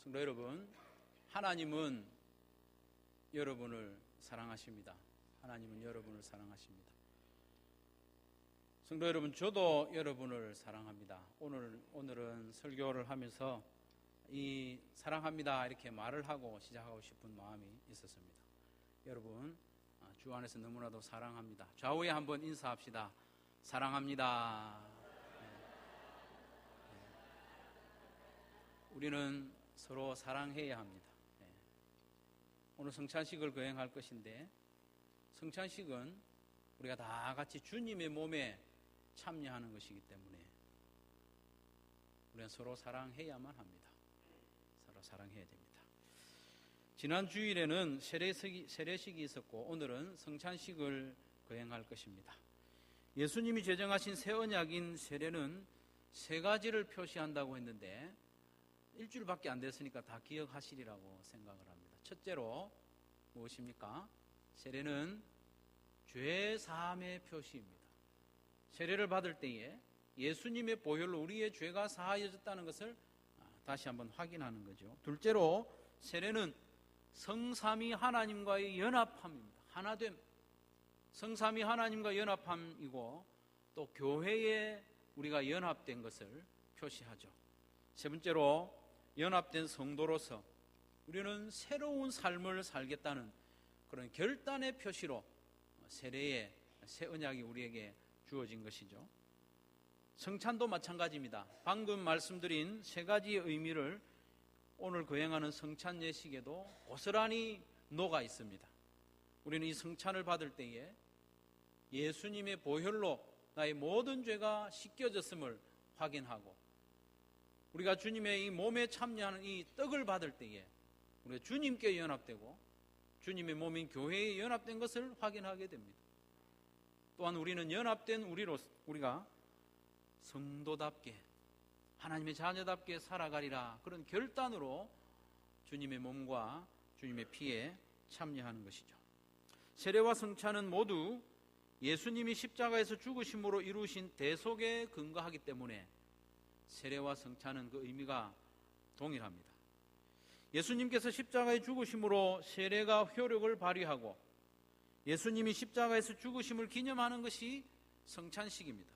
성도 여러분, 하나님은 여러분을 사랑하십니다. 하나님은 여러분을 사랑하십니다. 성도 여러분, 저도 여러분을 사랑합니다. 오늘은 설교를 하면서 이 사랑합니다 이렇게 말을 하고 시작하고 싶은 마음이 있었습니다. 여러분, 주 안에서 너무나도 사랑합니다. 좌우에 한번 인사합시다. 사랑합니다. 우리는 서로 사랑해야 합니다. 오늘 성찬식을 거행할 것인데, 성찬식은 우리가 다 같이 주님의 몸에 참여하는 것이기 때문에 우리는 서로 사랑해야만 합니다. 서로 사랑해야 됩니다. 지난 주일에는 세례식이 있었고, 오늘은 성찬식을 거행할 것입니다. 예수님이 제정하신 새 언약인 세례는 세 가지를 표시한다고 했는데 일주일밖에 안 됐으니까 다 기억하시리라고 생각을 합니다. 첫째로 무엇입니까? 세례는 죄 사함의 표시입니다. 세례를 받을 때에 예수님의 보혈로 우리의 죄가 사하여졌다는 것을 다시 한번 확인하는 거죠. 둘째로 세례는 성삼위 하나님과의 연합함입니다. 하나됨. 성삼위 하나님과 연합함이고 또 교회에 우리가 연합된 것을 표시하죠. 세 번째로 연합된 성도로서 우리는 새로운 삶을 살겠다는 그런 결단의 표시로 세례의 새 언약이 우리에게 주어진 것이죠. 성찬도 마찬가지입니다. 방금 말씀드린 세 가지의 의미를 오늘 거행하는 성찬 예식에도 고스란히 녹아 있습니다. 우리는 이 성찬을 받을 때에 예수님의 보혈로 나의 모든 죄가 씻겨졌음을 확인하고, 우리가 주님의 이 몸에 참여하는 이 떡을 받을 때에 우리가 주님께 연합되고 주님의 몸인 교회에 연합된 것을 확인하게 됩니다. 또한 우리는 연합된 우리가 성도답게 하나님의 자녀답게 살아가리라, 그런 결단으로 주님의 몸과 주님의 피에 참여하는 것이죠. 세례와 성찬은 모두 예수님이 십자가에서 죽으심으로 이루신 대속에 근거하기 때문에 세례와 성찬은 그 의미가 동일합니다. 예수님께서 십자가에 죽으심으로 세례가 효력을 발휘하고 예수님이 십자가에서 죽으심을 기념하는 것이 성찬식입니다.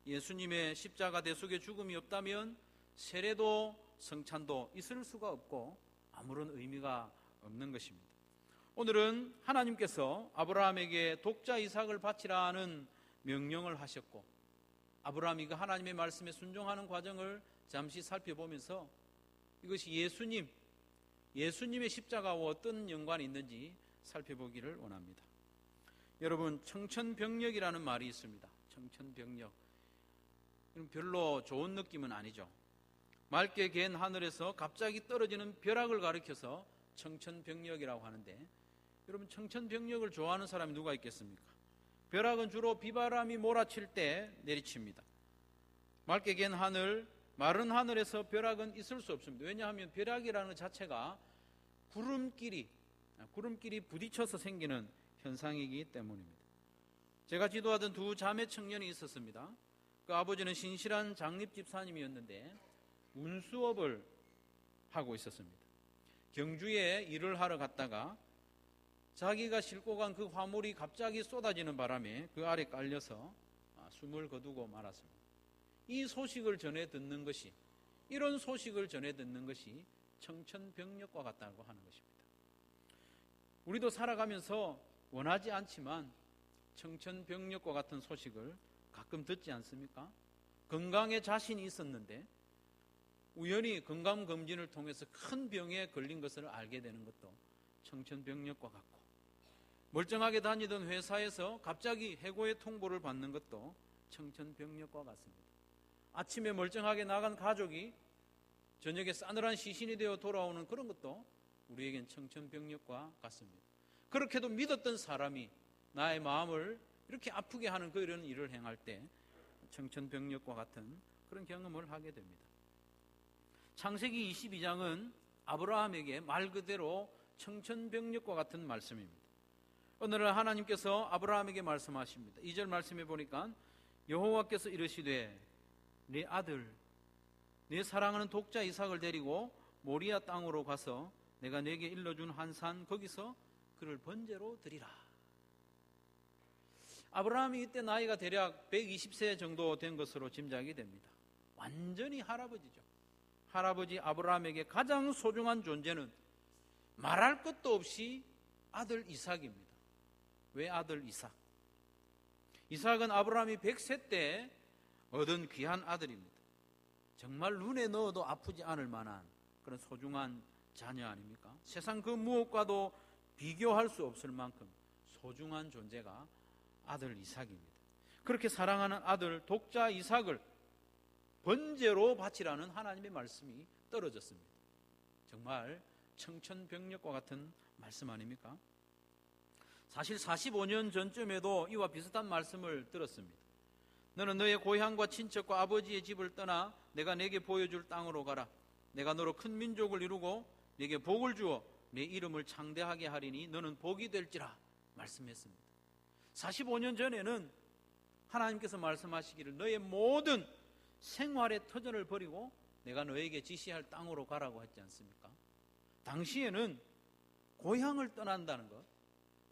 예수님의 십자가 대속의 죽음이 없다면 세례도 성찬도 있을 수가 없고 아무런 의미가 없는 것입니다. 오늘은 하나님께서 아브라함에게 독자 이삭을 바치라는 명령을 하셨고, 아브라함이 그 하나님의 말씀에 순종하는 과정을 잠시 살펴보면서 이것이 예수님의 십자가와 어떤 연관이 있는지 살펴보기를 원합니다. 여러분, 청천벽력이라는 말이 있습니다. 청천벽력. 별로 좋은 느낌은 아니죠. 맑게 갠 하늘에서 갑자기 떨어지는 벼락을 가리켜서 청천벽력이라고 하는데, 여러분, 청천벽력을 좋아하는 사람이 누가 있겠습니까? 벼락은 주로 비바람이 몰아칠 때 내리칩니다. 맑게 갠 하늘, 마른 하늘에서 벼락은 있을 수 없습니다. 왜냐하면 벼락이라는 것 자체가 구름끼리 부딪혀서 생기는 현상이기 때문입니다. 제가 지도하던 두 자매 청년이 있었습니다. 그 아버지는 신실한 장립집사님이었는데 운수업을 하고 있었습니다. 경주에 일을 하러 갔다가 자기가 싣고 간 그 화물이 갑자기 쏟아지는 바람에 그 아래 깔려서 숨을 거두고 말았습니다. 이런 소식을 전해 듣는 것이 청천벽력과 같다고 하는 것입니다. 우리도 살아가면서 원하지 않지만 청천벽력과 같은 소식을 가끔 듣지 않습니까? 건강에 자신이 있었는데 우연히 건강검진을 통해서 큰 병에 걸린 것을 알게 되는 것도 청천벽력과 같고, 멀쩡하게 다니던 회사에서 갑자기 해고의 통보를 받는 것도 청천벽력과 같습니다. 아침에 멀쩡하게 나간 가족이 저녁에 싸늘한 시신이 되어 돌아오는 그런 것도 우리에겐 청천벽력과 같습니다. 그렇게도 믿었던 사람이 나의 마음을 이렇게 아프게 하는 그런 일을 행할 때 청천벽력과 같은 그런 경험을 하게 됩니다. 창세기 22장은 아브라함에게 말 그대로 청천벽력과 같은 말씀입니다. 오늘은 하나님께서 아브라함에게 말씀하십니다. 2절 말씀해 보니까 여호와께서 이르시되 네 아들 네 사랑하는 독자 이삭을 데리고 모리아 땅으로 가서 내가 네게 일러준 한 산 거기서 그를 번제로 드리라. 아브라함이 이때 나이가 대략 120세 정도 된 것으로 짐작이 됩니다. 완전히 할아버지죠. 할아버지 아브라함에게 가장 소중한 존재는 말할 것도 없이 아들 이삭입니다. 왜 아들 이삭? 이삭은 아브라함이 100세 때 얻은 귀한 아들입니다. 정말 눈에 넣어도 아프지 않을 만한 그런 소중한 자녀 아닙니까? 세상 그 무엇과도 비교할 수 없을 만큼 소중한 존재가 아들 이삭입니다. 그렇게 사랑하는 아들 독자 이삭을 번제로 바치라는 하나님의 말씀이 떨어졌습니다. 정말 청천벽력과 같은 말씀 아닙니까? 사실 45년 전쯤에도 이와 비슷한 말씀을 들었습니다. 너는 너의 고향과 친척과 아버지의 집을 떠나 내가 내게 보여줄 땅으로 가라. 내가 너로 큰 민족을 이루고 내게 복을 주어 내 이름을 창대하게 하리니 너는 복이 될지라 말씀했습니다. 45년 전에는 하나님께서 말씀하시기를 너의 모든 생활의 터전을 버리고 내가 너에게 지시할 땅으로 가라고 했지 않습니까? 당시에는 고향을 떠난다는 것,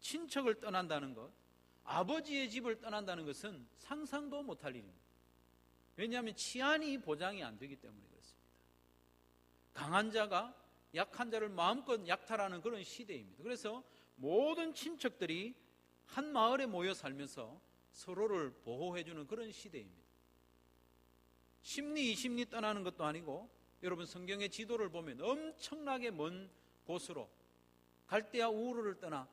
친척을 떠난다는 것, 아버지의 집을 떠난다는 것은 상상도 못할 일입니다. 왜냐하면 치안이 보장이 안 되기 때문에 그렇습니다. 강한 자가 약한 자를 마음껏 약탈하는 그런 시대입니다. 그래서 모든 친척들이 한 마을에 모여 살면서 서로를 보호해주는 그런 시대입니다. 10리, 20리 떠나는 것도 아니고 여러분 성경의 지도를 보면 엄청나게 먼 곳으로 갈대아 우르를 떠나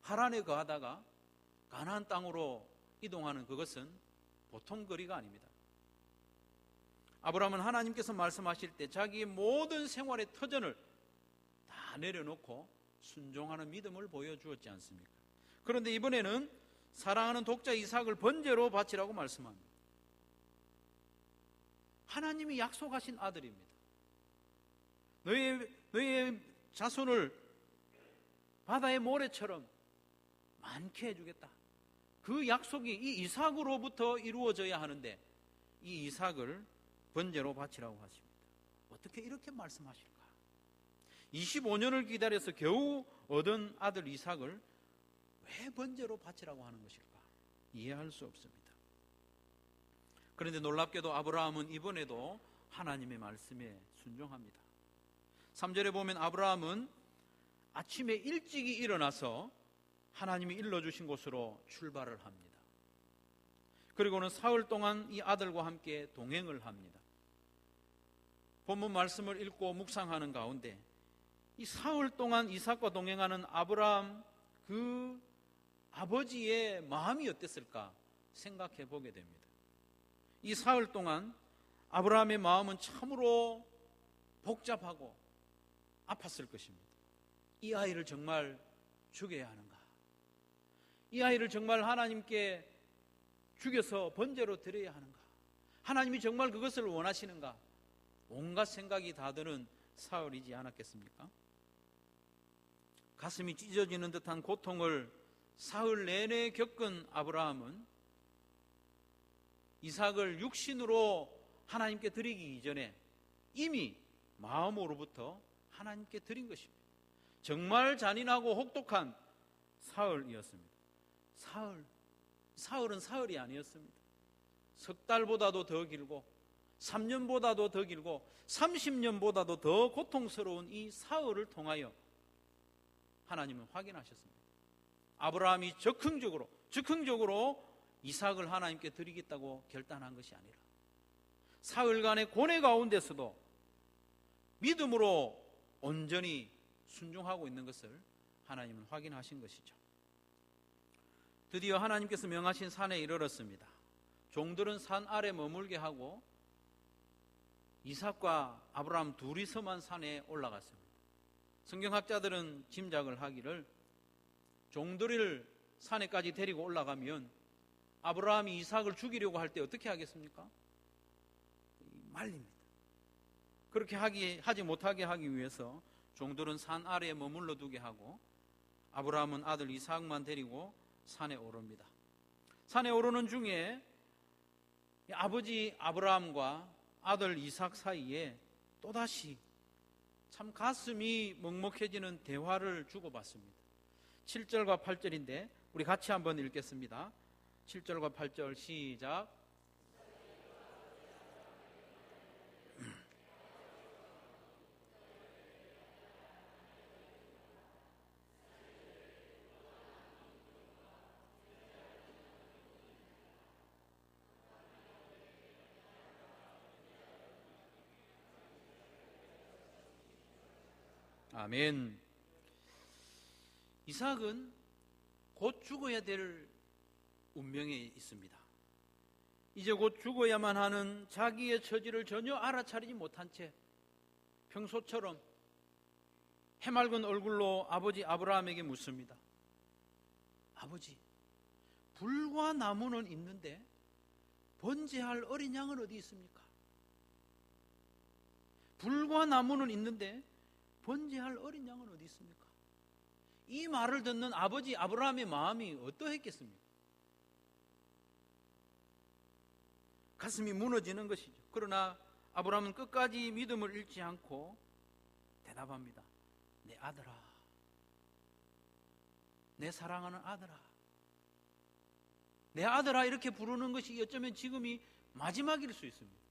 하란에 거하다가 가나안 땅으로 이동하는 그것은 보통 거리가 아닙니다. 아브라함은 하나님께서 말씀하실 때 자기의 모든 생활의 터전을 다 내려놓고 순종하는 믿음을 보여주었지 않습니까? 그런데 이번에는 사랑하는 독자 이삭을 번제로 바치라고 말씀합니다. 하나님이 약속하신 아들입니다. 너의 자손을 바다의 모래처럼 많게 해주겠다. 그 약속이 이 이삭으로부터 이루어져야 하는데 이 이삭을 번제로 바치라고 하십니다. 어떻게 이렇게 말씀하실까? 25년을 기다려서 겨우 얻은 아들 이삭을 왜 번제로 바치라고 하는 것일까? 이해할 수 없습니다. 그런데 놀랍게도 아브라함은 이번에도 하나님의 말씀에 순종합니다. 3절에 보면 아브라함은 아침에 일찍이 일어나서 하나님이 일러주신 곳으로 출발을 합니다. 그리고는 사흘 동안 이 아들과 함께 동행을 합니다. 본문 말씀을 읽고 묵상하는 가운데 이 사흘 동안 이삭과 동행하는 아브라함 그 아버지의 마음이 어땠을까 생각해 보게 됩니다. 이 사흘 동안 아브라함의 마음은 참으로 복잡하고 아팠을 것입니다. 이 아이를 정말 죽여야 하는가? 이 아이를 정말 하나님께 죽여서 번제로 드려야 하는가? 하나님이 정말 그것을 원하시는가? 온갖 생각이 다 드는 사흘이지 않았겠습니까? 가슴이 찢어지는 듯한 고통을 사흘 내내 겪은 아브라함은 이삭을 육신으로 하나님께 드리기 이전에 이미 마음으로부터 하나님께 드린 것입니다. 정말 잔인하고 혹독한 사흘이었습니다. 사흘은 사흘이 아니었습니다. 석 달보다도 더 길고 3년보다도 더 길고 30년보다도 더 고통스러운 이 사흘을 통하여 하나님은 확인하셨습니다. 아브라함이 즉흥적으로 이삭을 하나님께 드리겠다고 결단한 것이 아니라 사흘간의 고뇌 가운데서도 믿음으로 온전히 순종하고 있는 것을 하나님은 확인하신 것이죠. 드디어 하나님께서 명하신 산에 이르렀습니다. 종들은 산 아래 머물게 하고 이삭과 아브라함 둘이서만 산에 올라갔습니다. 성경학자들은 짐작을 하기를 종들을 산에까지 데리고 올라가면 아브라함이 이삭을 죽이려고 할 때 어떻게 하겠습니까? 말립니다. 그렇게 하지 못하게 하기 위해서 종들은 산 아래에 머물러 두게 하고 아브라함은 아들 이삭만 데리고 산에 오릅니다. 산에 오르는 중에 아버지 아브라함과 아들 이삭 사이에 또다시 참 가슴이 먹먹해지는 대화를 주고받습니다. 7절과 8절인데 우리 같이 한번 읽겠습니다. 7절과 8절 시작. 아멘. 이삭은 곧 죽어야 될 운명에 있습니다. 이제 곧 죽어야만 하는 자기의 처지를 전혀 알아차리지 못한 채 평소처럼 해맑은 얼굴로 아버지 아브라함에게 묻습니다. 아버지, 불과 나무는 있는데 번제할 어린 양은 어디 있습니까? 불과 나무는 있는데 번제할 어린 양은 어디 있습니까? 이 말을 듣는 아버지 아브라함의 마음이 어떠했겠습니까? 가슴이 무너지는 것이죠. 그러나 아브라함은 끝까지 믿음을 잃지 않고 대답합니다. 내 아들아, 내 사랑하는 아들아, 내 아들아, 이렇게 부르는 것이 어쩌면 지금이 마지막일 수 있습니다.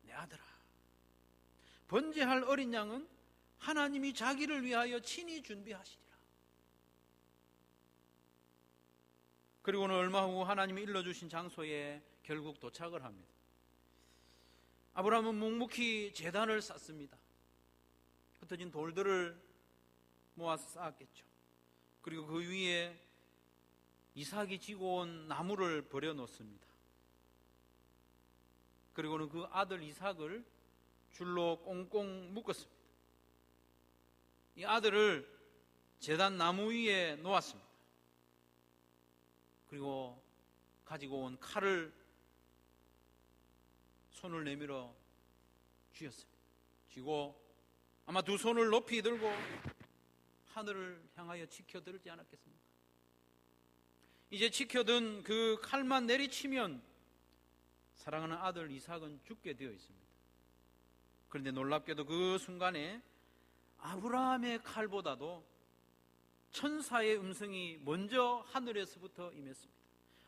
내 아들아. 번제할 어린 양은 하나님이 자기를 위하여 친히 준비하시리라. 그리고는 얼마 후 하나님이 일러주신 장소에 결국 도착을 합니다. 아브라함은 묵묵히 제단을 쌓습니다. 흩어진 돌들을 모아서 쌓았겠죠. 그리고 그 위에 이삭이 지고 온 나무를 버려놓습니다. 그리고는 그 아들 이삭을 줄로 꽁꽁 묶었습니다. 이 아들을 제단 나무 위에 놓았습니다. 그리고 가지고 온 칼을 손을 내밀어 쥐었습니다. 쥐고 아마 두 손을 높이 들고 하늘을 향하여 치켜들지 않았겠습니까? 이제 치켜든 그 칼만 내리치면 사랑하는 아들 이삭은 죽게 되어 있습니다. 그런데 놀랍게도 그 순간에 아브라함의 칼보다도 천사의 음성이 먼저 하늘에서부터 임했습니다.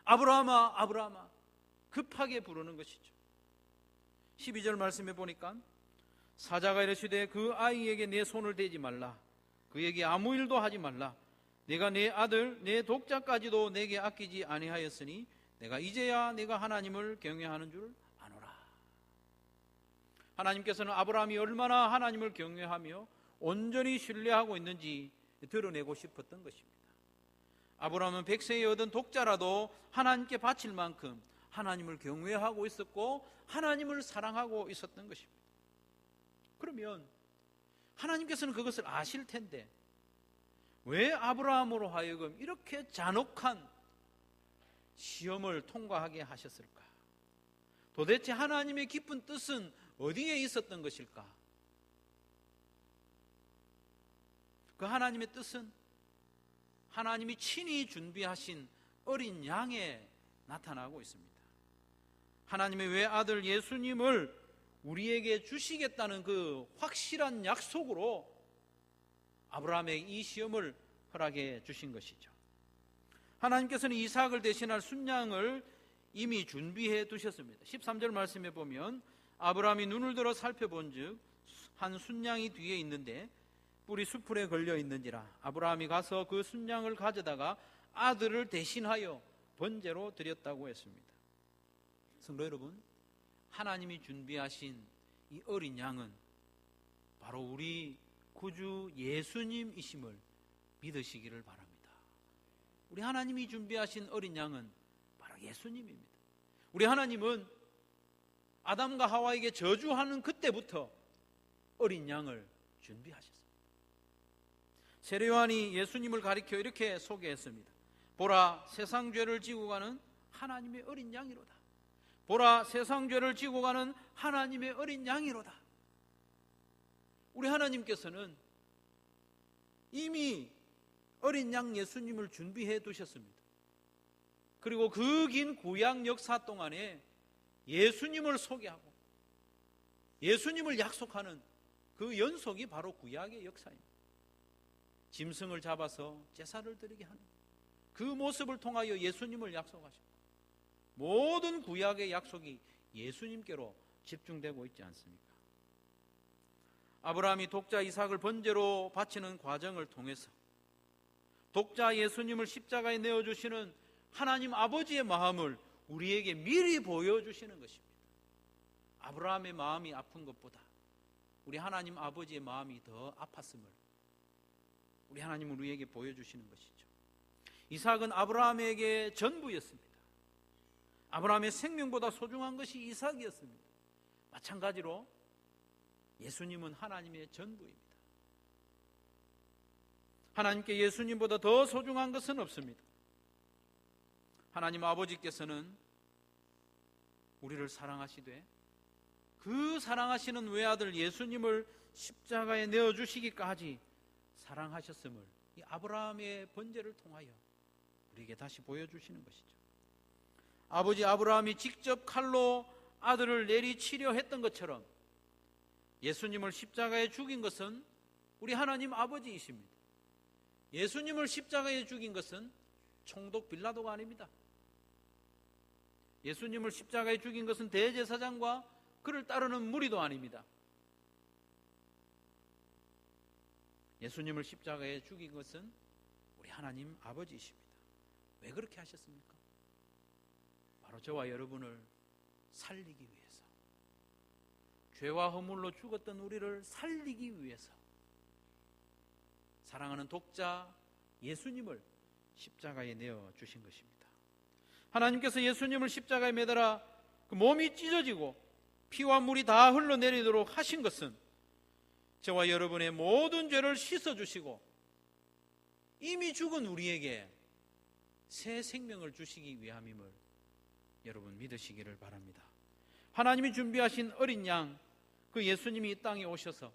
아브라함아, 아브라함아, 급하게 부르는 것이죠. 12절 말씀해 보니까 사자가 이르시되 그 아이에게 내 손을 대지 말라. 그에게 아무 일도 하지 말라. 내가 내 아들 내 독자까지도 내게 아끼지 아니하였으니 내가 이제야 내가 하나님을 경외하는 줄 아노라. 하나님께서는 아브라함이 얼마나 하나님을 경외하며 온전히 신뢰하고 있는지 드러내고 싶었던 것입니다. 아브라함은 100세에 얻은 독자라도 하나님께 바칠 만큼 하나님을 경외하고 있었고 하나님을 사랑하고 있었던 것입니다. 그러면 하나님께서는 그것을 아실 텐데 왜 아브라함으로 하여금 이렇게 잔혹한 시험을 통과하게 하셨을까? 도대체 하나님의 깊은 뜻은 어디에 있었던 것일까? 그 하나님의 뜻은 하나님이 친히 준비하신 어린 양에 나타나고 있습니다. 하나님의 외아들 예수님을 우리에게 주시겠다는 그 확실한 약속으로 아브라함에게 이 시험을 허락해 주신 것이죠. 하나님께서는 이삭을 대신할 순양을 이미 준비해 두셨습니다. 13절 말씀에 보면 아브라함이 눈을 들어 살펴본 즉 한 순양이 뒤에 있는데 뿔이 수풀에 걸려 있는지라. 아브라함이 가서 그 순양을 가져다가 아들을 대신하여 번제로 드렸다고 했습니다. 성도 여러분, 하나님이 준비하신 이 어린 양은 바로 우리 구주 예수님이심을 믿으시기를 바랍니다. 우리 하나님이 준비하신 어린 양은 바로 예수님입니다. 우리 하나님은 아담과 하와에게 저주하는 그때부터 어린 양을 준비하셨습니다. 세례요한이 예수님을 가리켜 이렇게 소개했습니다. 보라, 세상 죄를 지고 가는 하나님의 어린 양이로다. 보라, 세상 죄를 지고 가는 하나님의 어린 양이로다. 우리 하나님께서는 이미 어린 양 예수님을 준비해 두셨습니다. 그리고 그 긴 구약 역사 동안에 예수님을 소개하고 예수님을 약속하는 그 연속이 바로 구약의 역사입니다. 짐승을 잡아서 제사를 드리게 하는 그 모습을 통하여 예수님을 약속하셨고, 모든 구약의 약속이 예수님께로 집중되고 있지 않습니까? 아브라함이 독자 이삭을 번제로 바치는 과정을 통해서 독자 예수님을 십자가에 내어주시는 하나님 아버지의 마음을 우리에게 미리 보여주시는 것입니다. 아브라함의 마음이 아픈 것보다 우리 하나님 아버지의 마음이 더 아팠음을 우리 하나님은 우리에게 보여주시는 것이죠. 이삭은 아브라함에게 전부였습니다. 아브라함의 생명보다 소중한 것이 이삭이었습니다. 마찬가지로 예수님은 하나님의 전부입니다. 하나님께 예수님보다 더 소중한 것은 없습니다. 하나님 아버지께서는 우리를 사랑하시되 그 사랑하시는 외아들 예수님을 십자가에 내어주시기까지 사랑하셨음을 이 아브라함의 번제를 통하여 우리에게 다시 보여주시는 것이죠. 아버지 아브라함이 직접 칼로 아들을 내리치려 했던 것처럼 예수님을 십자가에 죽인 것은 우리 하나님 아버지이십니다. 예수님을 십자가에 죽인 것은 총독 빌라도가 아닙니다. 예수님을 십자가에 죽인 것은 대제사장과 그를 따르는 무리도 아닙니다. 예수님을 십자가에 죽인 것은 우리 하나님 아버지이십니다. 왜 그렇게 하셨습니까? 바로 저와 여러분을 살리기 위해서, 죄와 허물로 죽었던 우리를 살리기 위해서 사랑하는 독자 예수님을 십자가에 내어주신 것입니다. 하나님께서 예수님을 십자가에 매달아 그 몸이 찢어지고 피와 물이 다 흘러내리도록 하신 것은 저와 여러분의 모든 죄를 씻어주시고 이미 죽은 우리에게 새 생명을 주시기 위함임을 여러분 믿으시기를 바랍니다. 하나님이 준비하신 어린 양, 그 예수님이 이 땅에 오셔서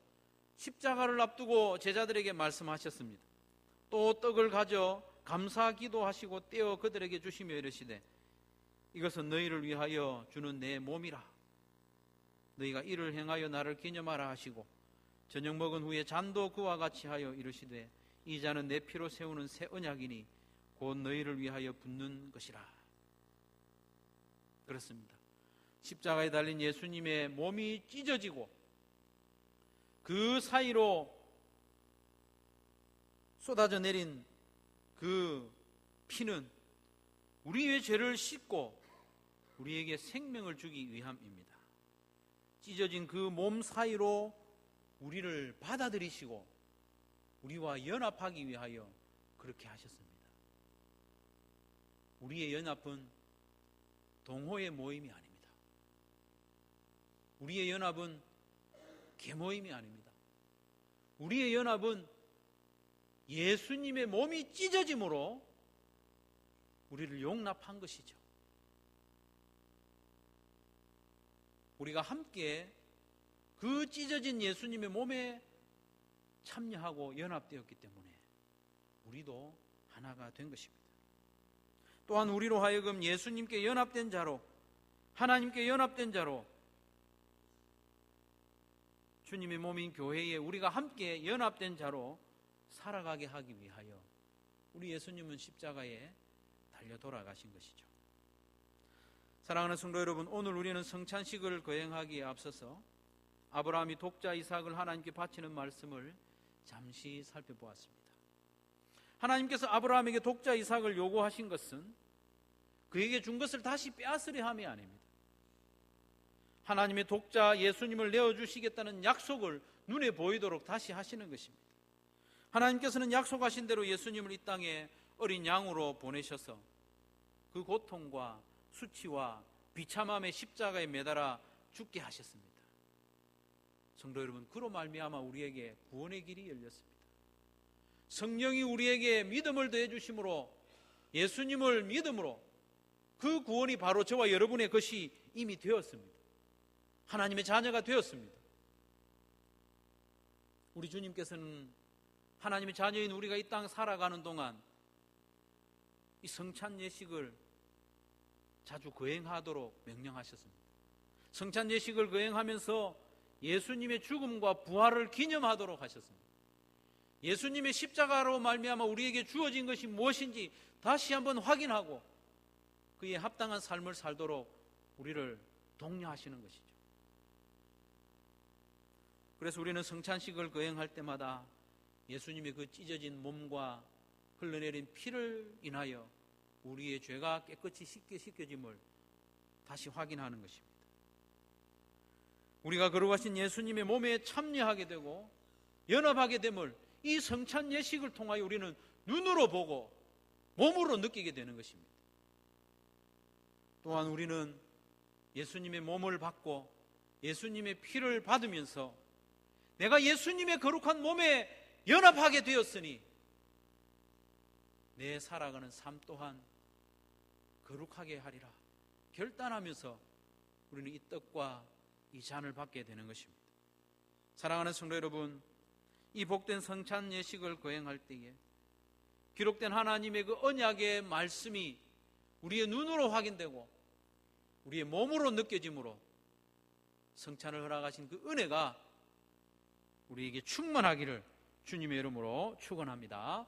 십자가를 앞두고 제자들에게 말씀하셨습니다. 또 떡을 가져 감사 기도하시고 떼어 그들에게 주시며 이르시되 이것은 너희를 위하여 주는 내 몸이라. 너희가 이를 행하여 나를 기념하라 하시고 저녁 먹은 후에 잔도 그와 같이 하여 이르시되 이 잔은 내 피로 세우는 새 언약이니 곧 너희를 위하여 붓는 것이라. 그렇습니다. 십자가에 달린 예수님의 몸이 찢어지고 그 사이로 쏟아져 내린 그 피는 우리의 죄를 씻고 우리에게 생명을 주기 위함입니다. 찢어진 그 몸 사이로 우리를 받아들이시고 우리와 연합하기 위하여 그렇게 하셨습니다. 우리의 연합은 동호회 모임이 아닙니다. 우리의 연합은 계모임이 아닙니다. 우리의 연합은 예수님의 몸이 찢어짐으로 우리를 용납한 것이죠. 우리가 함께 그 찢어진 예수님의 몸에 참여하고 연합되었기 때문에 우리도 하나가 된 것입니다. 또한 우리로 하여금 예수님께 연합된 자로, 하나님께 연합된 자로 주님의 몸인 교회에 우리가 함께 연합된 자로 살아가게 하기 위하여 우리 예수님은 십자가에 달려 돌아가신 것이죠. 사랑하는 성도 여러분, 오늘 우리는 성찬식을 거행하기에 앞서서 아브라함이 독자 이삭을 하나님께 바치는 말씀을 잠시 살펴보았습니다. 하나님께서 아브라함에게 독자 이삭을 요구하신 것은 그에게 준 것을 다시 빼앗으려 함이 아닙니다. 하나님의 독자 예수님을 내어주시겠다는 약속을 눈에 보이도록 다시 하시는 것입니다. 하나님께서는 약속하신 대로 예수님을 이 땅에 어린 양으로 보내셔서 그 고통과 수치와 비참함의 십자가에 매달아 죽게 하셨습니다. 성도 여러분, 그로 말미암아 우리에게 구원의 길이 열렸습니다. 성령이 우리에게 믿음을 더해 주심으로, 예수님을 믿음으로 그 구원이 바로 저와 여러분의 것이 이미 되었습니다. 하나님의 자녀가 되었습니다. 우리 주님께서는 하나님의 자녀인 우리가 이 땅 살아가는 동안 이 성찬 예식을 자주 거행하도록 명령하셨습니다. 성찬 예식을 거행하면서 예수님의 죽음과 부활을 기념하도록 하셨습니다. 예수님의 십자가로 말미암아 우리에게 주어진 것이 무엇인지 다시 한번 확인하고 그에 합당한 삶을 살도록 우리를 독려하시는 것이죠. 그래서 우리는 성찬식을 거행할 때마다 예수님의 그 찢어진 몸과 흘러내린 피를 인하여 우리의 죄가 깨끗이 씻겨짐을 다시 확인하는 것입니다. 우리가 거룩하신 예수님의 몸에 참여하게 되고 연합하게 됨을 이 성찬 예식을 통하여 우리는 눈으로 보고 몸으로 느끼게 되는 것입니다. 또한 우리는 예수님의 몸을 받고 예수님의 피를 받으면서 내가 예수님의 거룩한 몸에 연합하게 되었으니 내 살아가는 삶 또한 거룩하게 하리라 결단하면서 우리는 이 떡과 이 잔을 받게 되는 것입니다. 사랑하는 성도 여러분, 이 복된 성찬 예식을 거행할 때에 기록된 하나님의 그 언약의 말씀이 우리의 눈으로 확인되고 우리의 몸으로 느껴짐으로 성찬을 허락하신 그 은혜가 우리에게 충만하기를 주님의 이름으로 축원합니다.